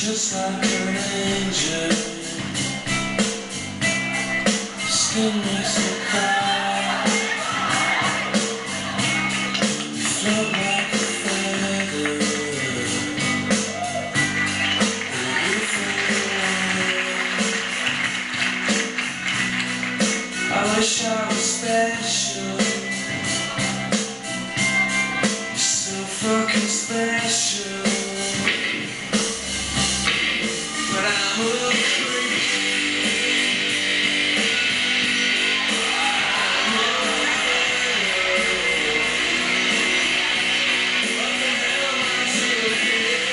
just like an angel. Skin makes me cry. You float like a feather. I wish I was special. You're so fucking special. But I'm a creep. What the hell am I doing here?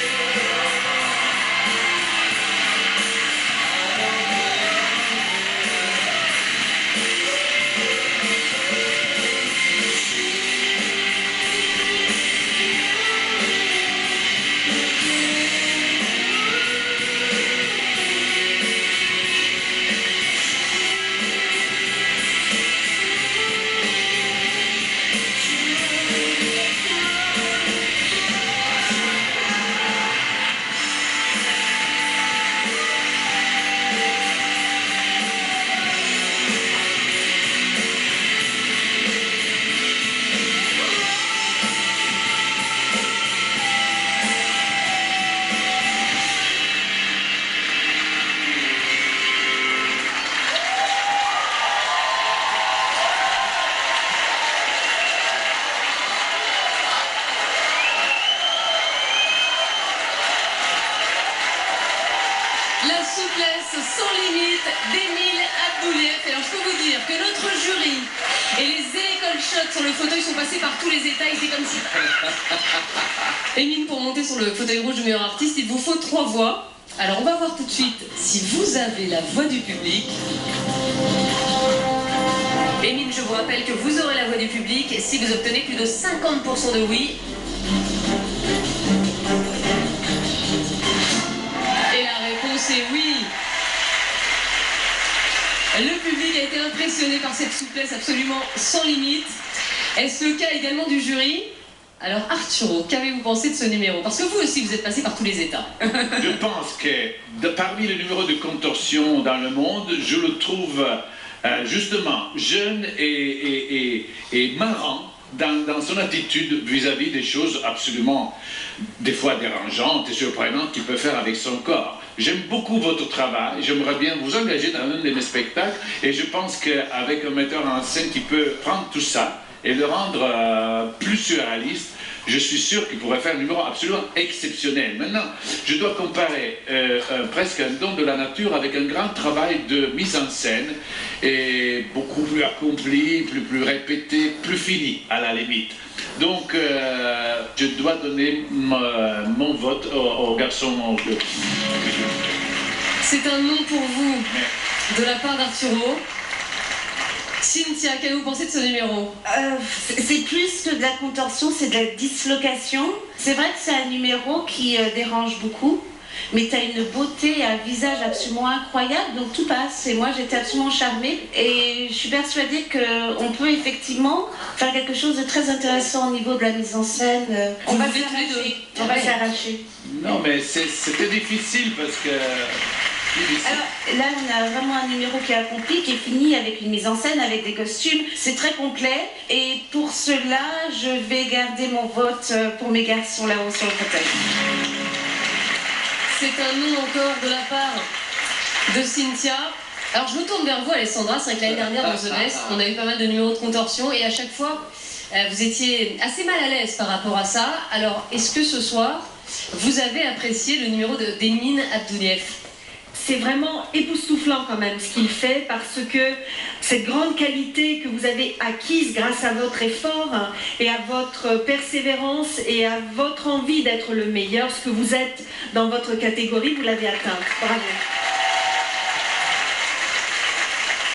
La souplesse sans limite d'Émile Abdoulieff. Alors je peux vous dire que notre jury et les écoles shots sur le fauteuil sont passés par tous les états, ils étaient comme ça. Émile, pour monter sur le fauteuil rouge du meilleur artiste, il vous faut 3 voix. Alors on va voir tout de suite si vous avez la voix du public. Émile, je vous rappelle que vous aurez la voix du public si vous obtenez plus de 50% de oui. Et la réponse est oui. Le public a été impressionné par cette souplesse absolument sans limite. Est-ce le cas également du jury? Alors Arturo, qu'avez-vous pensé de ce numéro? Parce que vous aussi, vous êtes passé par tous les états. Je pense que parmi les numéros de contorsion dans le monde, je le trouve justement jeune et marrant dans son attitude vis-à-vis des choses absolument, des fois dérangeantes et surprenantes qu'il peut faire avec son corps. J'aime beaucoup votre travail, j'aimerais bien vous engager dans un de mes spectacles et je pense qu'avec un metteur en scène qui peut prendre tout ça et le rendre plus surréaliste, je suis sûr qu'il pourrait faire un numéro absolument exceptionnel. Maintenant, je dois comparer presque un don de la nature avec un grand travail de mise en scène et beaucoup plus accompli, plus répété, plus fini à la limite. Donc, je dois donner mon vote au garçon. C'est un nom pour vous de la part d'Arturo. Cynthia, qu'avez-vous pensé de ce numéro? C'est plus que de la contorsion, c'est de la dislocation. C'est vrai que c'est un numéro qui dérange beaucoup, mais tu as une beauté et un visage absolument incroyable, donc tout passe. Et moi, j'étais absolument charmée. Et je suis persuadée qu'on peut effectivement faire quelque chose de très intéressant au niveau de la mise en scène. On va s'arracher. On va s'arracher. Non, mais c'était difficile parce que... Alors là, on a vraiment un numéro qui est accompli, qui est fini avec une mise en scène, avec des costumes. C'est très complet. Et pour cela, je vais garder mon vote pour mes garçons là-haut sur le fauteuil. C'est un nom encore de la part de Cynthia. Alors je me tourne vers vous, Alessandra. C'est vrai que l'année dernière dans The Best, on a eu pas mal de numéros de contorsion et à chaque fois, vous étiez assez mal à l'aise par rapport à ça. Alors est-ce que ce soir, vous avez apprécié le numéro d'Émile Abdoulieff? C'est vraiment époustouflant quand même ce qu'il fait, parce que cette grande qualité que vous avez acquise grâce à votre effort et à votre persévérance et à votre envie d'être le meilleur, ce que vous êtes dans votre catégorie, vous l'avez atteint. Bravo.